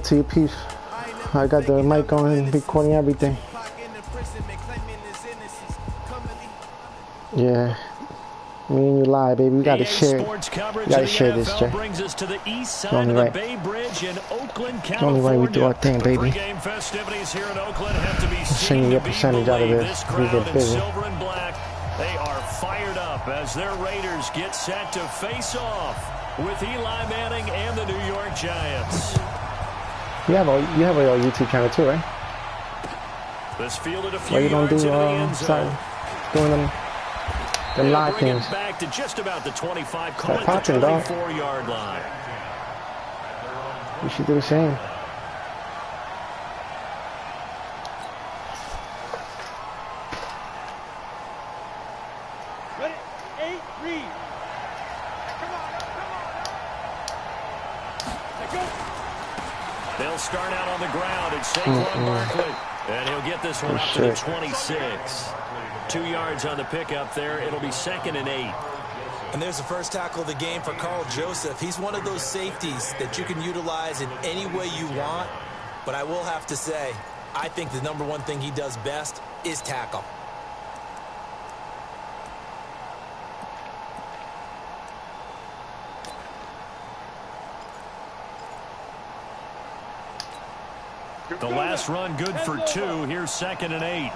to you, peace. I got the mic on and recording everything. Yeah. Me and you live, baby. We gotta share it. We gotta share this, Jay. It's only right. It's only right we do our thing, baby. Send you your percentage out of this. We get busy. They are fired up as their Raiders get set to face off with Eli Manning and the New York Giants. You have a YouTube channel too, right? This fielded a few Why you don't do doing them live things? Back to just about the 25, call it the 24-yard line. You should do the same. Ready? 8, read. Come on. Let's go. They'll start out on the ground at Saquon Barkley. And he'll get this one up to the 26. 2 yards on the pickup there. It'll be 2nd and 8. And there's the first tackle of the game for Carl Joseph. He's one of those safeties that you can utilize in any way you want. But I will have to say, I think the number one thing he does best is tackle. The last run good for 2. Here's 2nd and 8.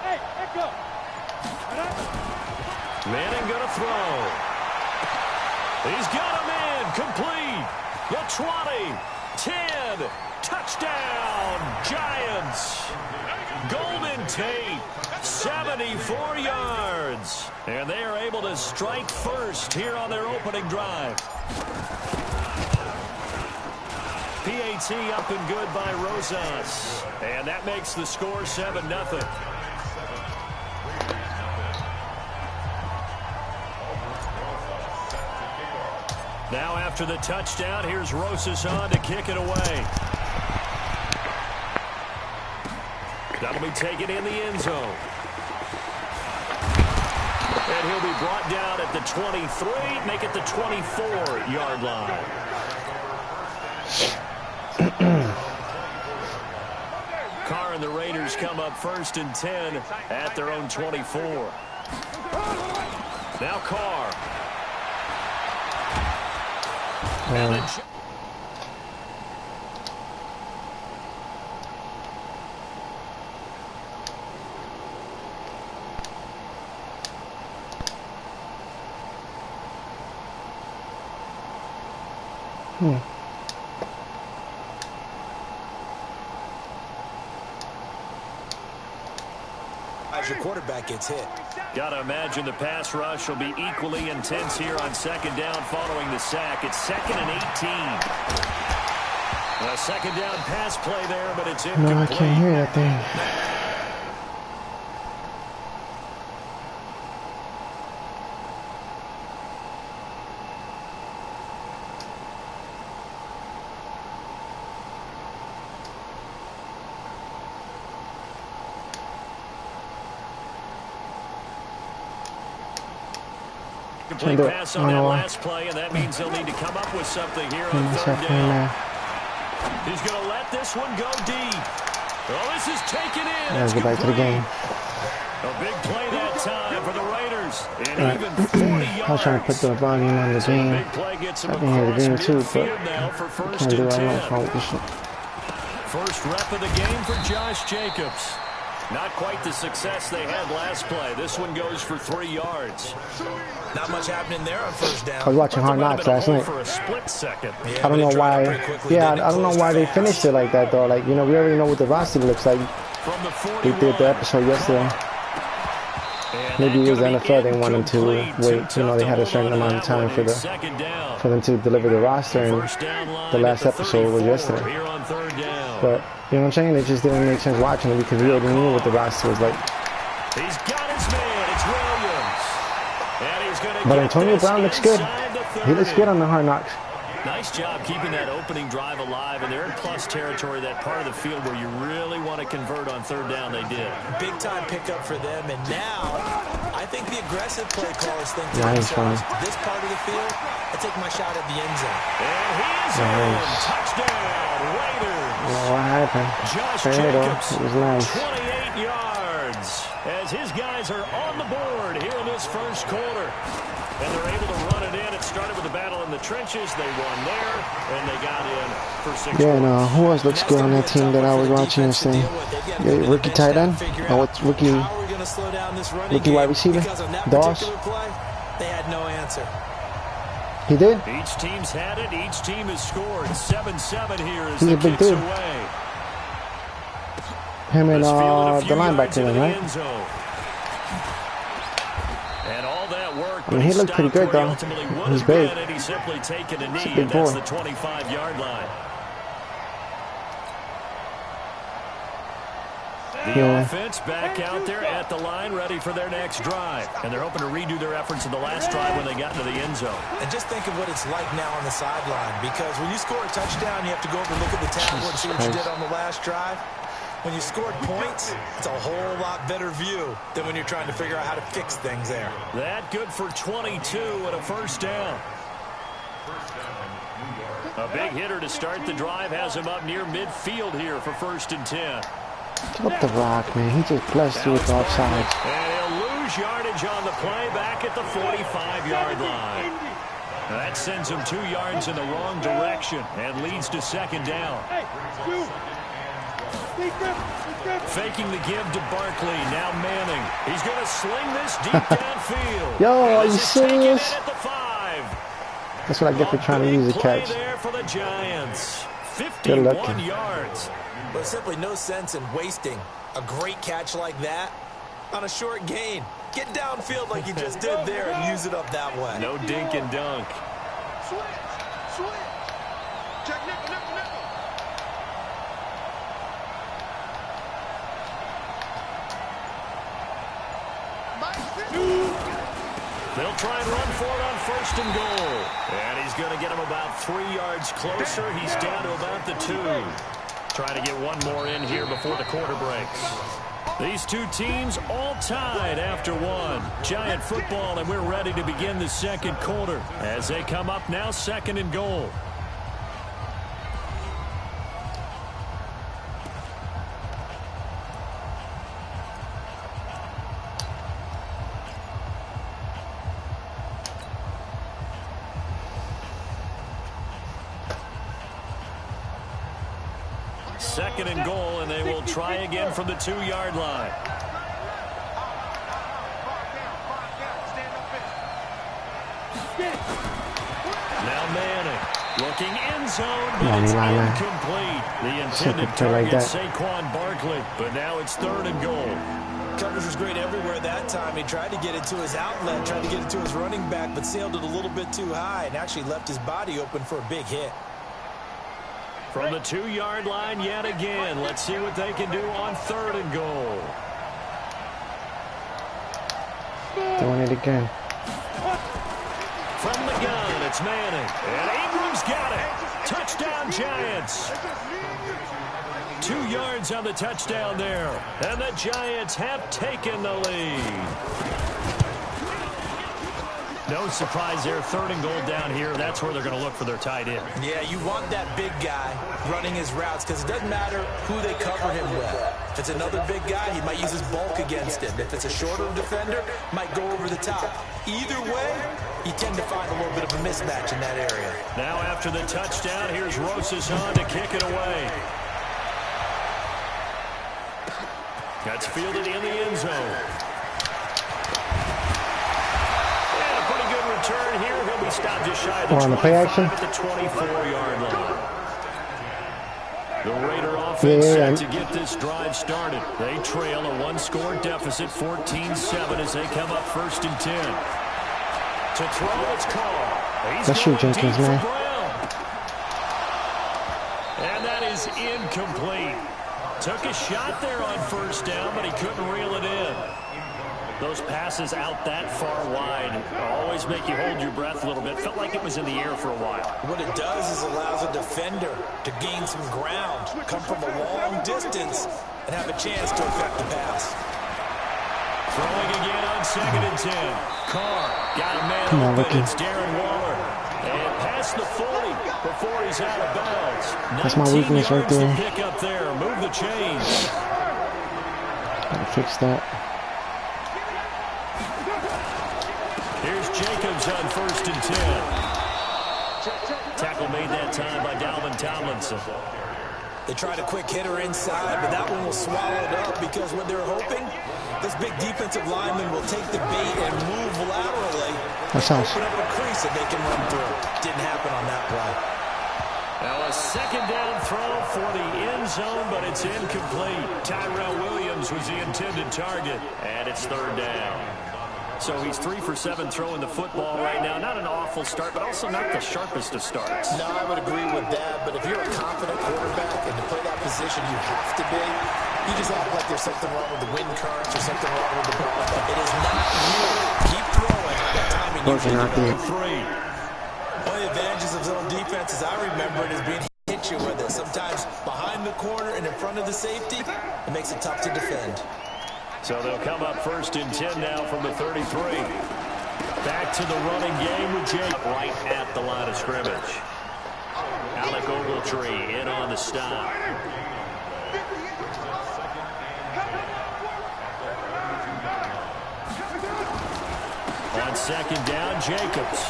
Hey, let go. Manning gonna throw. He's got him in. Complete. The 20. 10. Touchdown. Giants. Golden Tate. 74 yards. And they are able to strike first here on their opening drive. PAT up and good by Rosas. And that makes the score 7-0. Now after the touchdown, here's Rosas on to kick it away. That'll be taken in the end zone. And he'll be brought down at the 23, make it the 24-yard line. Carr and the Raiders come up 1st and 10 at their own 24. Now Carr. As your quarterback gets hit. Gotta imagine the pass rush will be equally intense here on 2nd down following the sack. It's 2nd and 18. A 2nd down pass play there, but it's incomplete. No, I can't hear that thing. Complete pass on that last play, and that means they'll need to come up with something here on 3rd down. He's going to let this one go deep. Oh, this is taken in. Let's get back to the game. A big play that time for the Raiders. And even 40 yards. I was trying to put the volume on the game. I can hear the game too, but I can't do it. I don't know what's wrong with this shit. First rep of the game for Josh Jacobs. Not quite the success they had last play. This one goes for 3 yards. Not much happening there on 1st down. I was watching Hard Knocks last night. For a split second. I don't know why. Yeah, I don't know why they finished it like that though. Like, you know, we already know what the roster looks like. They did the episode yesterday. Maybe it was the NFL. They wanted to wait. You know, they had a certain amount of time for them to deliver the roster, and the last episode was yesterday. But you know what I'm saying? It just didn't make sense watching it because we already knew what the roster was like. He's got his man. It's Williams. And he's going to But Antonio Brown looks good. He looks good on the Hard Knocks. Nice job keeping that opening drive alive, and they're in plus territory, that part of the field where you really want to convert on 3rd down. They did. Big time pickup for them, and now I think the aggressive play callers think to themselves, this part of the field, I take my shot at the end zone. And he is in. Touchdown. Okay. Josh Jacobs. It was nice. 28 yards as his guys are on the board here in this first quarter. And they're able to run it in. It started with a battle in the trenches. They won there, and they got in for 6 Yeah, points. no, who else looks good on that team that I was watching yesterday? Rookie tight end? Oh, it's rookie wide receiver? Doss? They had no answer. He did? Each team's had it. Each team has scored. 7-7 here as He's the a big kicks dude. away. Him and This field a the few yards linebacker, into the right? end zone. And all that work, I mean, he looked pretty good, though. He's big. And he's simply taken a knee. Big That's boy. the 25-yard line. The offense back out there at the line, ready for their next drive. And they're hoping to redo their efforts in the last drive when they got into the end zone. And just think of what it's like now on the sideline, because when you score a touchdown, you have to go over and look at the tablet and see what you did on the last drive. When you scored points, it's a whole lot better view than when you're trying to figure out how to fix things there. That good for 22 and a first down. A big hitter to start the drive has him up near midfield here for 1st and 10. What the rock, man? He just blessed you with offsides. And he'll lose yardage on the play back at the 45-yard line. That sends him 2 yards in the wrong direction and leads to 2nd down. Faking the give to Barkley. Now Manning. He's going to sling this deep downfield. Yo, are you serious? At the 5. That's what I get for trying to use a catch. There for the Giants. 51 yards. There's simply no sense in wasting a great catch like that on a short gain. Get downfield like you just did there and use it up that way. No dink and dunk. Switch. Check nickel. They'll try and run for it on 1st and goal. And he's going to get him about 3 yards closer. He's down to about the 2. Trying to get one more in here before the quarter breaks. These two teams all tied after 1. Giant football, and we're ready to begin the 2nd quarter as they come up now 2nd and goal. Second and goal, and they will try again from the 2-yard line. Now Manning looking end zone, but it's incomplete. The intended target, Saquon Barkley, but now it's 3rd and goal. Coverage was great everywhere that time. He tried to get it to his outlet, tried to get it to his running back, but sailed it a little bit too high and actually left his body open for a big hit. From the 2-yard line yet again. Let's see what they can do on 3rd and goal. Doing it again. From the gun, it's Manning. And Ingram's got it. Touchdown, Giants. 2 yards on the touchdown there. And the Giants have taken the lead. No surprise there. 3rd and goal down here. That's where they're going to look for their tight end. Yeah, you want that big guy running his routes because it doesn't matter who they cover him with. If it's another big guy, he might use his bulk against him. If it's a shorter defender, might go over the top. Either way, you tend to find a little bit of a mismatch in that area. Now after the touchdown, here's Rosas on to kick it away. That's fielded in the end zone. Return here. He'll be stopped just shy of the 25 at the 24-yard line. The Raider offense set to get this drive started. They trail a 1-score deficit, 14-7 as they come up 1st and 10. To throw, it's Carr. That's you, Jenkins, man. And that is incomplete. Took a shot there on 1st down, but he couldn't reel it in. Those passes out that far wide always make you hold your breath a little bit. Felt like it was in the air for a while. What it does is allows a defender to gain some ground, come from a long distance, and have a chance to affect the pass. Throwing again on 2nd and 10. Carr got a man open. It's Darren Waller. And past the 40 before he's out of bounds. That's my weakness right there. Pick up there. Move the chains. Gotta fix that. Here's Jacobs on 1st and 10. Tackle made that time by Dalvin Tomlinson. They tried a quick hitter inside, but that one was swallowed up because what they're hoping, this big defensive lineman will take the bait and move laterally. That sounds. Open up a crease that they can run through. Didn't happen on that play. Now a 2nd down throw for the end zone, but it's incomplete. Tyrell Williams was the intended target, and it's 3rd down. So he's 3 for 7 throwing the football right now. Not an awful start, but also not the sharpest of starts. No, I would agree with that. But if you're a confident quarterback and to play that position, you have to be. You just act like there's something wrong with the wind currents or something wrong with the ball. It is not you. Keep throwing. That timing usually One of the advantages of zone defense, as I remember it, is being hit you with it. Sometimes behind the corner and in front of the safety, it makes it tough to defend. So they'll come up 1st and 10 now from the 33. Back to the running game with Jake right at the line of scrimmage. Alec Ogletree in on the stop. On 2nd down, Jacobs.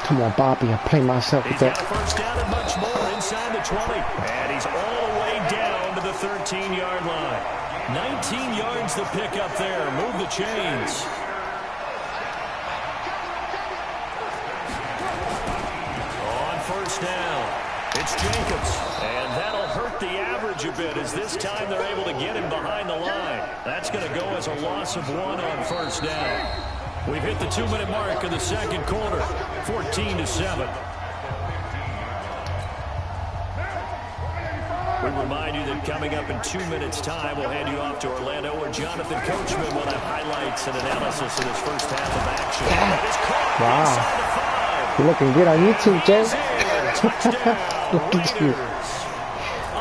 Come on, Bobby. I play myself with that. He's got a 1st down and much more inside the 20. And he's all the way down to the 13-yard line. 19 yards to pick up there. Move the chains. On 1st down, it's Jacobs. And that'll hurt the average a bit as this time they're able to get him behind the line. That's going to go as a loss of 1 on 1st down. We've hit the 2-minute mark of the 2nd quarter, 14-7. We remind you that coming up in 2 minutes' time, we'll hand you off to Orlando, where Jonathan Coachman will have highlights and analysis of this first half of action. Wow. You're looking good on YouTube, Jay. Look at you.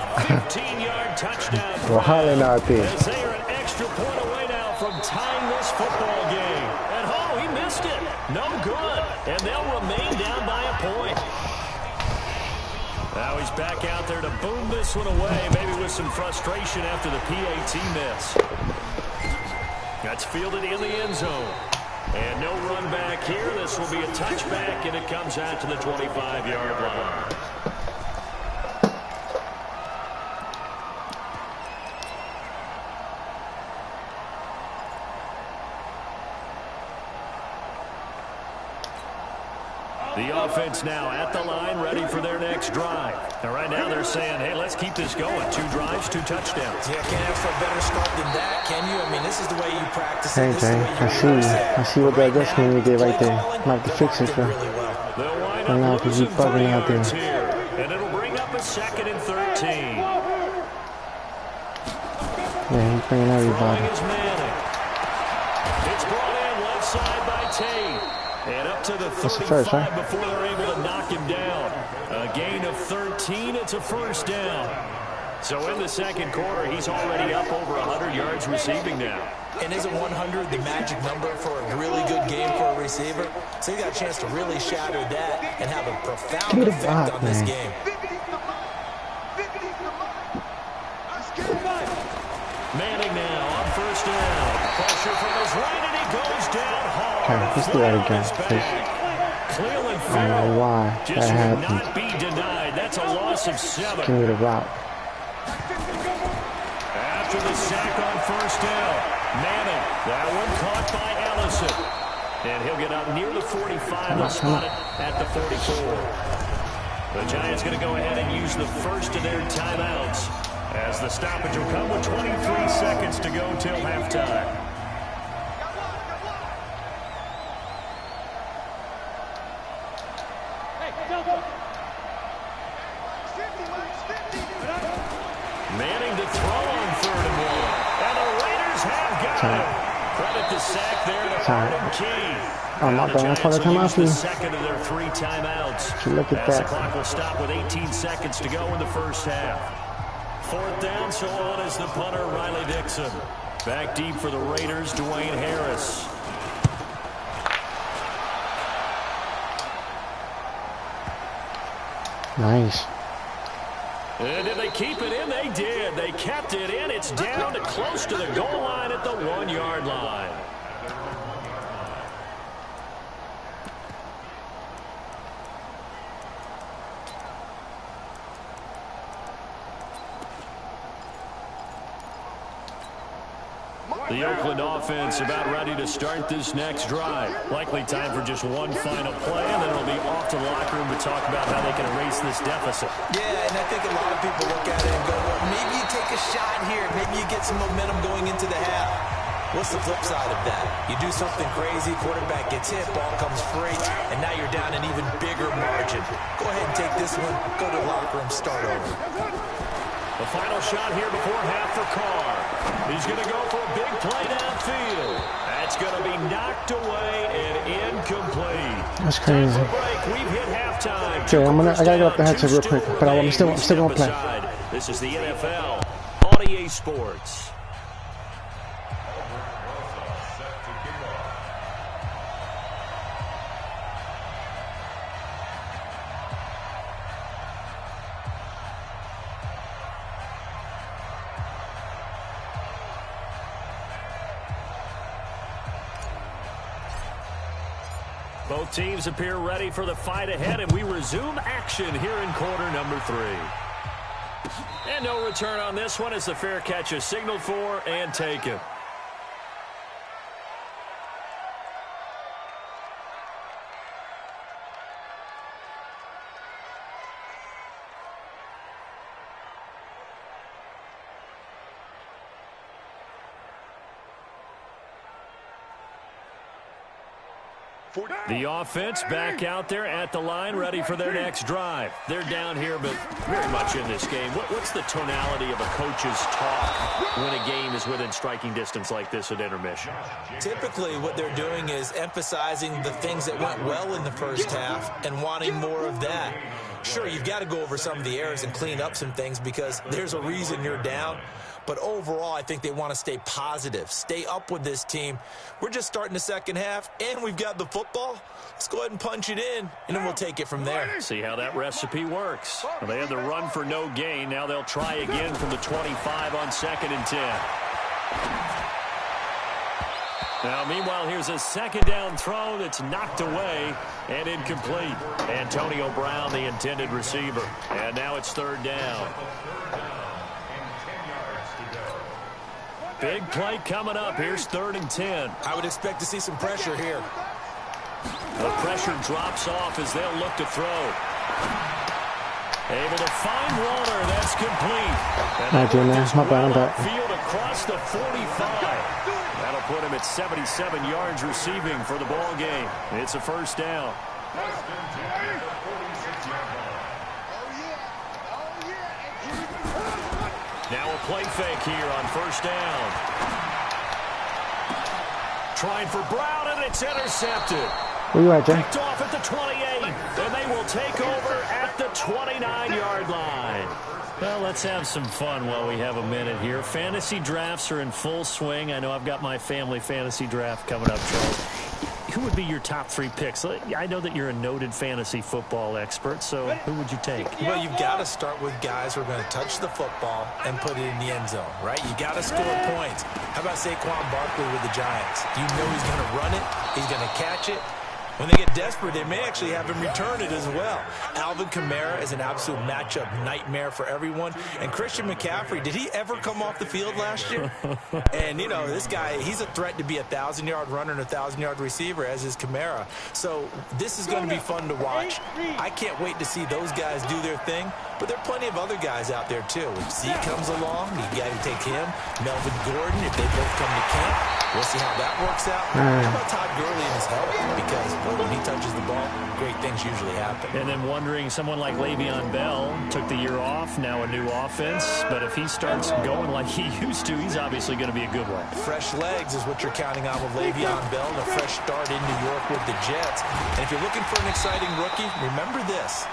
A 15-yard touchdown. We're hollering out there. As they are an extra point away now from tying this football game. And oh, he missed it. No good. And they'll remain down by a point. Now he's back out there to boom this one away, maybe with some frustration after the PAT miss. That's fielded in the end zone. And no run back here. This will be a touchback, and it comes out to the 25-yard line. The offense now at the line, ready for their next drive. And right now they're saying, hey, let's keep this going. 2 drives, 2 touchdowns. Yeah, can't ask for a better start than that, can you? I mean, this is the way you practice it. Hey, Jay, I see you. I see what that adjustment you did right there. I'm going to have to fix it, sir. Right now, because you're bugging out there. And it'll bring up a 2nd and 13. Yeah, he's bringing everybody. It's brought in left side by Tate. And up to the 35 first, right? before they're able to knock him down. A gain of 13. It's a 1st down. So in the 2nd quarter, he's already up over 100 yards receiving now. And isn't 100 the magic number for a really good game for a receiver? So he got a chance to really shatter that and have a profound effect on this game. Manning now on 1st down. Pressure from his right, and he goes down hard. Okay, let's do that again, please. I don't know why that happened. Not be denied. That's a loss of 7. Give me the route. After the sack on 1st down, Manning. That one caught by Ellison. And he'll get up near the 45. They'll spot it at the 44. The Giants going to go ahead and use the first of their timeouts as the stoppage will come with 23 seconds to go till halftime. Manning to throw on 3rd and 1. And the Raiders have got him. Credit the sack there to Arden Key. I'm not going to call the timeout for you. 2nd of their 3 timeouts. Look at as that. The clock will stop with 18 seconds to go in the first half. 4th down, so on is the punter, Riley Dixon. Back deep for the Raiders, Dwayne Harris. Nice. And did they keep it in? They did. They kept it in. It's down to close to the goal line at the 1-yard line. The Oakland offense about ready to start this next drive. Likely time for just one final play, and then it'll be off to the locker room to talk about how they can erase this deficit. Yeah, and I think a lot of people look at it and go, well, maybe you take a shot here. Maybe you get some momentum going into the half. What's the flip side of that? You do something crazy, quarterback gets hit, ball comes free, and now you're down an even bigger margin. Go ahead and take this one, go to the locker room, start over. The final shot here before half for Carr. He's going to go for a big play downfield. That's going to be knocked away and incomplete. That's crazy. Time for break. We've hit halftime. Okay, I gotta get up the headset real quick, but I'm still gonna play. This is the NFL on EA Sports. Both teams appear ready for the fight ahead, and we resume action here in quarter number 3. And no return on this one as the fair catch is signaled for and taken. The offense back out there at the line, ready for their next drive. They're down here, but very much in this game. What's the tonality of a coach's talk when a game is within striking distance like this at intermission? Typically, what they're doing is emphasizing the things that went well in the first half and wanting more of that. Sure, you've got to go over some of the errors and clean up some things because there's a reason you're down. But overall, I think they want to stay positive, stay up with this team. We're just starting the second half, and we've got the football. Let's go ahead and punch it in, and then we'll take it from there. See how that recipe works. Well, they had the run for no gain. Now they'll try again from the 25 on 2nd and 10. Now, meanwhile, here's a second down throw that's knocked away and incomplete. Antonio Brown, the intended receiver. And now it's 3rd down. Big play coming up. Here's 3rd and 10. I would expect to see some pressure here. The pressure drops off as they'll look to throw. Able to find Warner. That's complete. Not doing that. My bad. I'm back. Field across the 45. That'll put him at 77 yards receiving for the ball game. It's a 1st down. Now a play fake here on 1st down. Trying for Brown, and it's intercepted. Where you at, Jay? Picked off at the 28, and they will take over at the 29-yard line. Well, let's have some fun while we have a minute here. Fantasy drafts are in full swing. I know I've got my family fantasy draft coming up, Charles. Who would be your top 3 picks? I know that you're a noted fantasy football expert, so who would you take? Well, you've got to start with guys who are going to touch the football and put it in the end zone, right? You got to score points. How about Saquon Barkley with the Giants? You know he's going to run it. He's going to catch it. When they get desperate, they may actually have him return it as well. Alvin Kamara is an absolute matchup nightmare for everyone. And Christian McCaffrey, did he ever come off the field last year? And, you know, this guy, he's a threat to be a 1,000-yard runner and a 1,000-yard receiver, as is Kamara. So this is going to be fun to watch. I can't wait to see those guys do their thing. But there are plenty of other guys out there, too. If Zeke comes along, you got to take him. Melvin Gordon, if they both come to camp, we'll see how that works out. How about Todd Gurley and his health? Because when he touches the ball, great things usually happen. And then wondering, someone like Le'Veon Bell took the year off, now a new offense. But if he starts going like he used to, he's obviously going to be a good one. Fresh legs is what you're counting on with Le'Veon Bell and a fresh start in New York with the Jets. And if you're looking for an exciting rookie, remember this.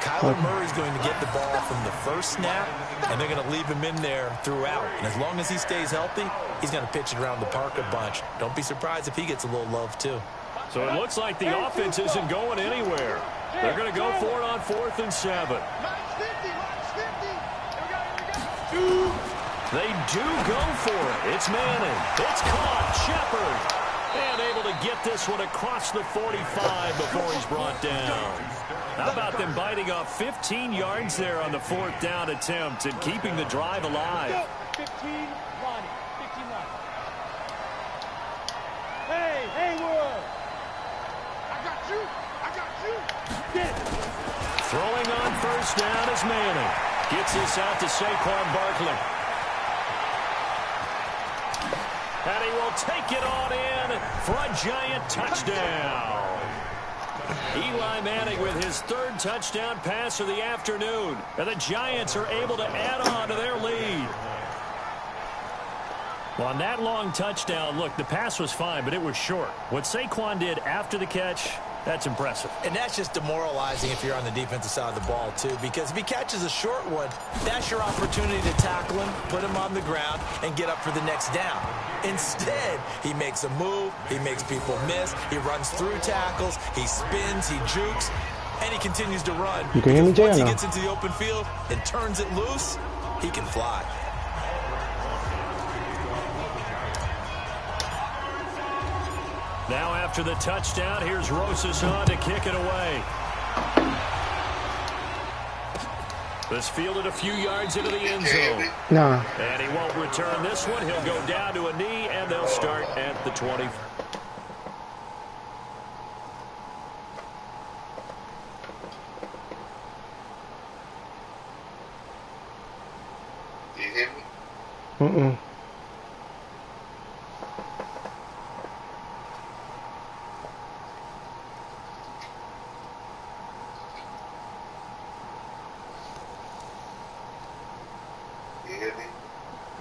Kyler Murray's going to get the ball from the first snap, and they're going to leave him in there throughout. And as long as he stays healthy, he's going to pitch it around the park a bunch. Don't be surprised if he gets a little love, too. So it looks like the offense isn't going anywhere. They're going to go for it on 4th and 7. They do go for it. It's Manning. It's caught. Shepard. And able to get this one across the 45 before he's brought down. How about them biting off 15 yards there on the 4th down attempt and keeping the drive alive? 15 line. 15 line. Hey, Haywood. I got you. I got you. Get it. Throwing on 1st down is Manning. Gets this out to Saquon Barkley. And he will take it on in for a Giant touchdown. Eli Manning with his 3rd touchdown pass of the afternoon. And the Giants are able to add on to their lead. Well, on that long touchdown, look, the pass was fine, but it was short. What Saquon did after the catch, that's impressive. And that's just demoralizing if you're on the defensive side of the ball, too, because if he catches a short one, that's your opportunity to tackle him, put him on the ground, and get up for the next down. Instead, he makes a move, he makes people miss, he runs through tackles, he spins, he jukes, and he continues to run. You can hear me, Jay, once or he no? gets into the open field and turns it loose, he can fly. Now after the touchdown, here's Rosas on to kick it away. This fielded a few yards into the end zone. Nah. And he won't return this one. He'll go down to a knee, and they'll start at the 20. Do you hear me? Mm-mm.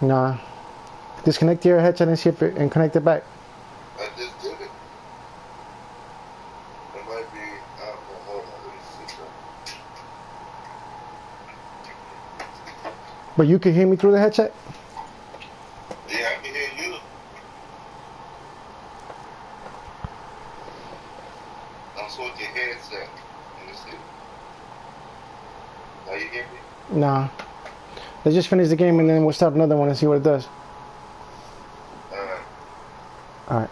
Nah. Disconnect your headset and see if it, and connect it back. I just did it. It might be. I don't know. Hold on. Let me see something. But you can hear me through the headset? Yeah, I can hear you. I'm switching your headset. Let me see. Now you hear me? Nah. Let's just finish the game and then we'll start another one and see what it does. Alright. Alright.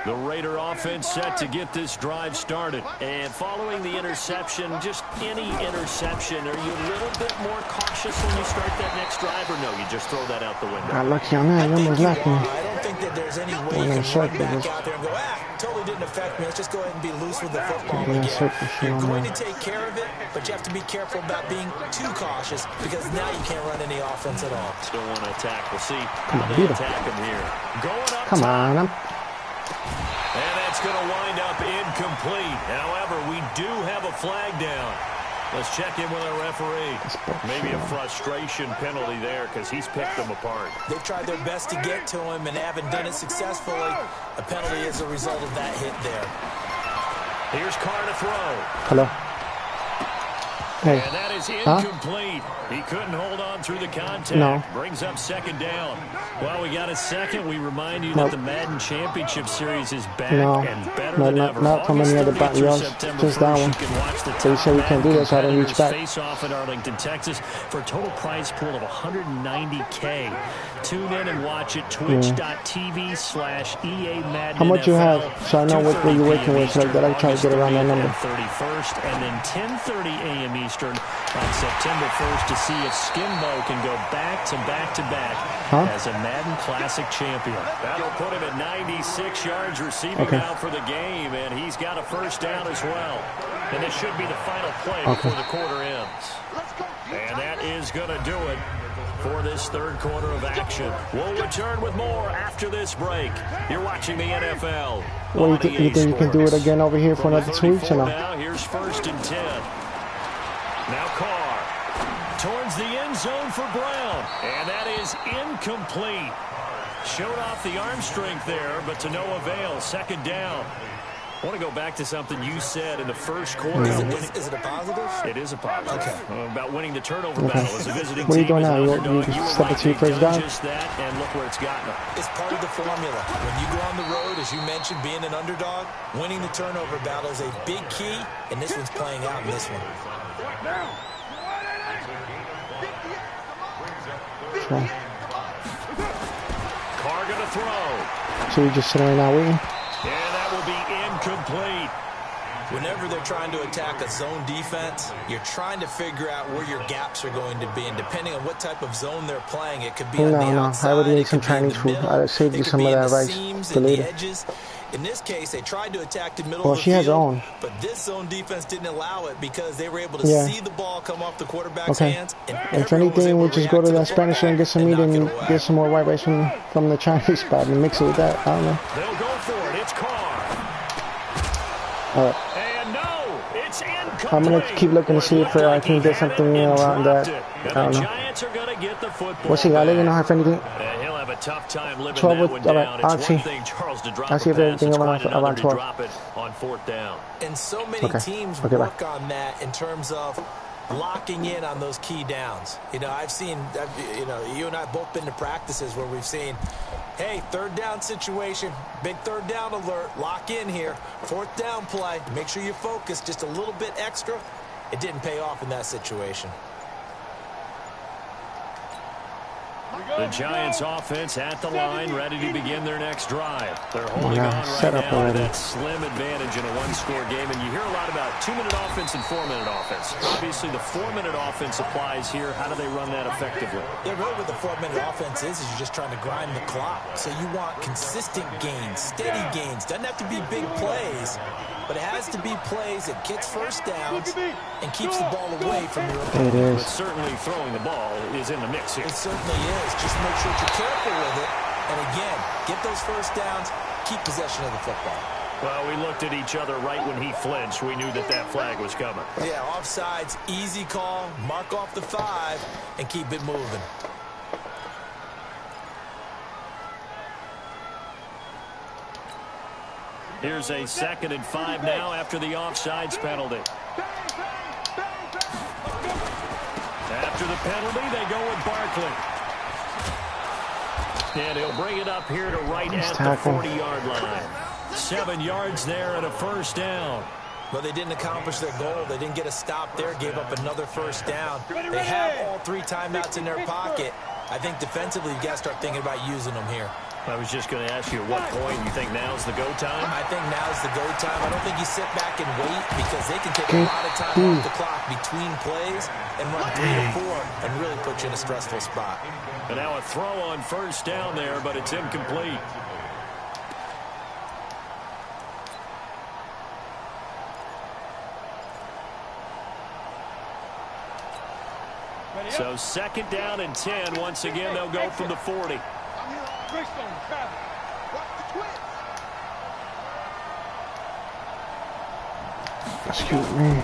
The Raider offense set to get this drive started. And following the interception, just any interception, are you a little bit more cautious when you start that next drive, or no, you just throw that out the window? Got lucky on that. You almost knocked me. I don't think that there's any way you can run back out there and go, totally didn't affect me. Let's just go ahead and be loose with the football again. You're going to take care of it, but you have to be careful about being too cautious because now you can't run any offense at all. Still want to attack. We'll see how they attack him here. Going up Come on. And that's going to wind up incomplete. However, we do have a flag down. Let's check in with our referee. Maybe a frustration penalty there because he's picked them apart. They've tried their best to get to him and haven't done it successfully. A penalty is a result of that hit there. Here's Carr to throw. Hello. Hey. And that is incomplete. He couldn't hold on through the contact. No. Brings up 2nd down. Well, we got a second. We remind you that the Madden Championship Series is back and better than ever. Not from any other button. Just that one. So you say we can't do this, so I didn't reach back. Face off in Arlington, Texas for a total prize pool of $190K. Tune in and watch it. Twitch.tv/EA Madden. How much you have, so I know what you're working with, so that I try to get around that number. 31st, and then 10:30 a.m. Eastern on September 1st to see if Skimbo can go back to back as a Madden Classic champion. That'll put him at 96 yards receiving now for the game, and he's got a 1st down as well. And this should be the final play before the quarter ends. And that is going to do it for this 3rd quarter of action. We'll return with more after this break. You're watching the NFL. Well, you think you can do it again over here for another 2 weeks or no? Now, here's 1st and 10. Now Carr towards the end zone for Brown. And that is incomplete. Showed off the arm strength there, but to no avail. 2nd down. I want to go back to something you said in the first quarter. Is it a positive? It is a positive. Okay. About winning the turnover battle as a visiting What are you team. doing now? You You step into your first down? just that, and look where it's gotten them. It's part of the formula. When you go on the road, as you mentioned, being an underdog, winning the turnover battle is a big key, and this one's playing out in this one. Okay. Carr going to throw. So you're just sitting right now waiting? And that will be incomplete. Whenever they're trying to attack a zone defense, you're trying to figure out where your gaps are going to be. And depending on what type of zone they're playing, it could be on the outside. I already ate some Chinese food. I saved you some of that rice for later. In this case, they tried to attack the middle of the she has her field, own. but this zone defense didn't allow it because they were able to see the ball come off the quarterback's hands. And if anything, we'll just go to that Spanish and get some meat and get some more white rice from the Chinese spot and mix it with that. I don't know. They'll go for it. It's Carr. All right. And no, it's incomplete. I'm going to keep looking to see if I can get something around that. I don't know. Giants are going to get the football. What's he got? You know if anything? He'll have a tough time living 12 that with, one all down. right, It's one thing, Charles, to drop I'll see a if pass. anything It's around quite another 12. to drop it on fourth down. And so many teams work on that in terms of locking in on those key downs. You know, I've seen, you and I have both been to practices where we've seen, hey, third down situation, big third down alert, lock in here, fourth down play, make sure you focus just a little bit extra. It didn't pay off in that situation. The Giants offense at the line, ready to begin their next drive. They're holding on right now to that slim advantage in a one-score game. And you hear a lot about 2-minute offense and 4-minute offense. Obviously, the 4-minute offense applies here. How do they run that effectively? Yeah, really what the 4-minute offense is you're just trying to grind the clock. So you want consistent gains, steady gains. Doesn't have to be big plays, but it has to be plays that gets first downs and keeps the ball away from your opponent. But certainly throwing the ball is in the mix here. It certainly is. Just make sure you're careful with it. And again, get those first downs, keep possession of the football. Well, we looked at each other right when he flinched. We knew that flag was coming. Yeah, offsides, easy call, mark off the 5, and keep it moving. Here's a 2nd and 5 now after the offsides penalty. After the penalty, they go with Barkley. And he'll bring it up here to right at the 40-yard line. 7 yards there and a first down. Well, they didn't accomplish their goal. They didn't get a stop there, gave up another first down. They have all 3 timeouts in their pocket. I think defensively, you've got to start thinking about using them here. I was just going to ask you at what point you think now's the go time? I think now's the go time. I don't think you sit back and wait because they can take a lot of time off the clock between plays and run 3 to 4 and really put you in a stressful spot. And now a throw on first down there, but it's incomplete. So 2nd down and 10. Once again, they'll go from the 40. Excuse me.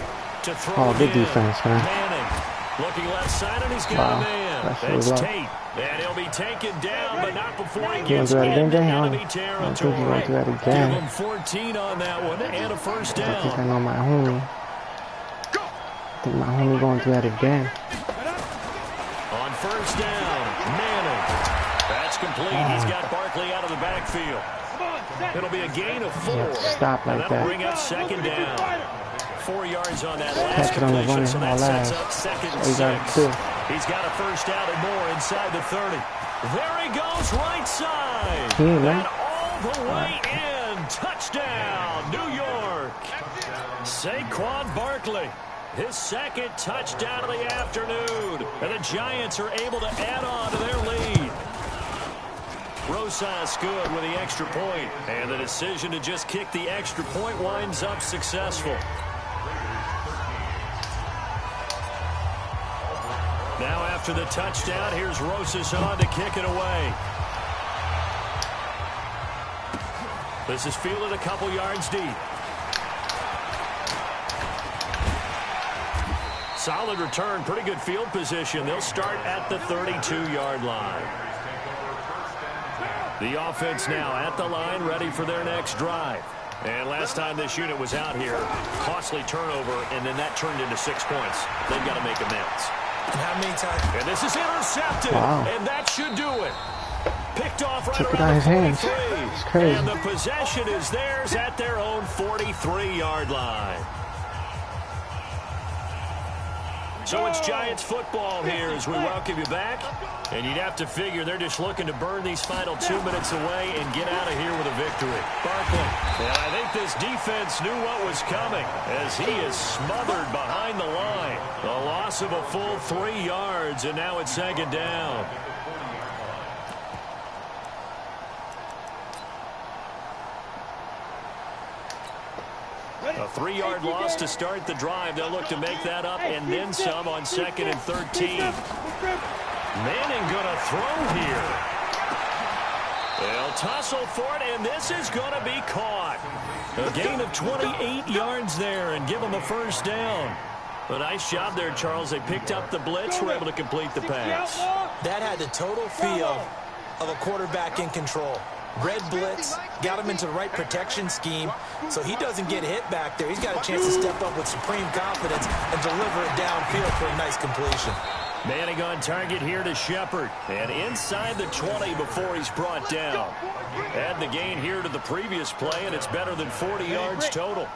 Oh, big defense, man. Manning looking left side, and he's got a man. That's Tate. And he'll be taken down, but not before he gets into enemy territory. Give him 14 on that one and a first down. I think I know my homie. I think my homie going through that again. On first down, Manning. That's complete. He's got Barkley out of the backfield. It'll be a gain of 4. Stop like and that'll that. bring up 2nd down. 4 yards on that last Catch it on the completion, running, so that sets up 2nd and 6. He's got a first down and more inside the 30. There he goes, right side. And all the way in. Touchdown, New York. Saquon Barkley. His 2nd touchdown of the afternoon. And the Giants are able to add on to their lead. Rosas good with the extra point. And the decision to just kick the extra point winds up successful. Now after the touchdown, here's Rosas on to kick it away. This is fielded a couple yards deep. Solid return, pretty good field position. They'll start at the 32-yard line. The offense now at the line, ready for their next drive. And last time this unit was out here, costly turnover, and then that turned into 6 points. They've got to make amends. And how many times? And this is intercepted. Wow. And that should do it. Picked off right Took it around out of his the 43. hands. It's crazy. And the possession is theirs at their own 43-yard line. So it's Giants football here as we welcome you back. And you'd have to figure they're just looking to burn these final 2 minutes away and get out of here with a victory. Barkley. And I think this defense knew what was coming as he is smothered behind the line. A loss of a full 3 yards, and now it's 2nd down. A 3-yard loss to start the drive. They'll look to make that up and then some on 2nd and 13. Manning going to throw here. They'll tussle for it, and this is going to be caught. A gain of 28 yards there and give them a 1st down. A nice job there, Charles. They picked up the blitz, were able to complete the pass. That had the total feel of a quarterback in control. Red blitz, got him into the right protection scheme, so he doesn't get hit back there. He's got a chance to step up with supreme confidence and deliver it downfield for a nice completion. Manning on target here to Shepard. And inside the 20 before he's brought down. Add the gain here to the previous play, and it's better than 40 yards total.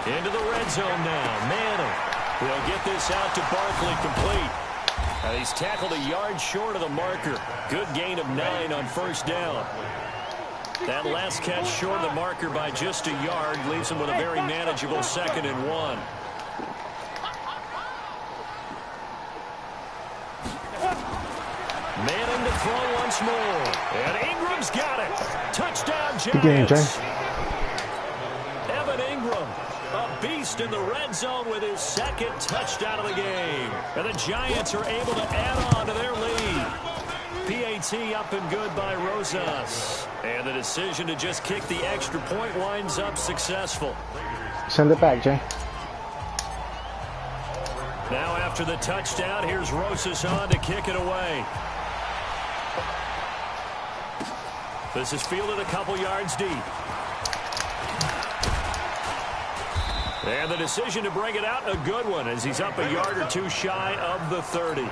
Into the red zone now. Manning. He'll get this out to Barkley complete. And he's tackled a yard short of the marker. Good gain of 9 on 1st down. That last catch short of the marker by just a yard leaves him with a very manageable 2nd and 1. Manning to throw once more. And Ingram's got it. Touchdown, Giants. Evan Ingram, a beast in the red zone with his 2nd touchdown of the game. And the Giants are able to add on to their lead. PAT up and good by Rosas. And the decision to just kick the extra point winds up successful. Send it back, Jay. Now after the touchdown, here's Rosas on to kick it away. This is fielded a couple yards deep. And the decision to bring it out, a good one, as he's up a yard or 2 shy of the 30.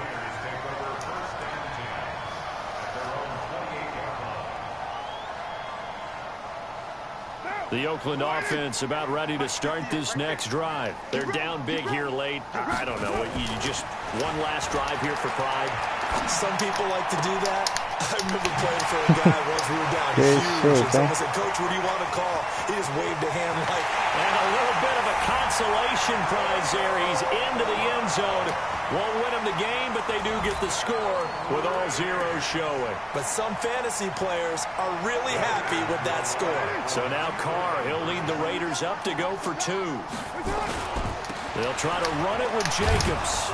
The Oakland offense about ready to start this next drive. They're down big here late. I don't know. You just one last drive here for pride. Some people like to do that. I remember playing for a guy once we were down huge. And someone said, Coach, what do you want to call? He just waved a hand like. And a little bit of a consolation prize there. He's into the end zone. Won't win him the game, but they do get the score with all zeros showing. But some fantasy players are really happy with that score. So now Carr, he'll lead the Raiders up to go for 2. They'll try to run it with Jacobs.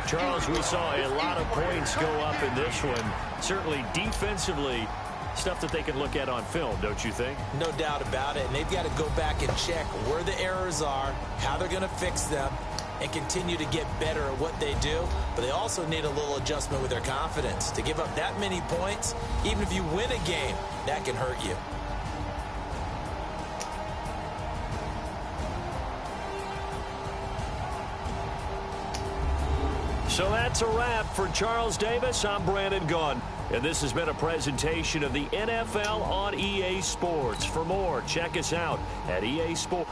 Charles, we saw a lot of points go up in this one. Certainly defensively, stuff that they can look at on film, don't you think? No doubt about it. And they've got to go back and check where the errors are, how they're going to fix them, and continue to get better at what they do. But they also need a little adjustment with their confidence. To give up that many points, even if you win a game, that can hurt you. So that's a wrap for Charles Davis. I'm Brandon Gunn. And this has been a presentation of the NFL on EA Sports. For more, check us out at EA Sports.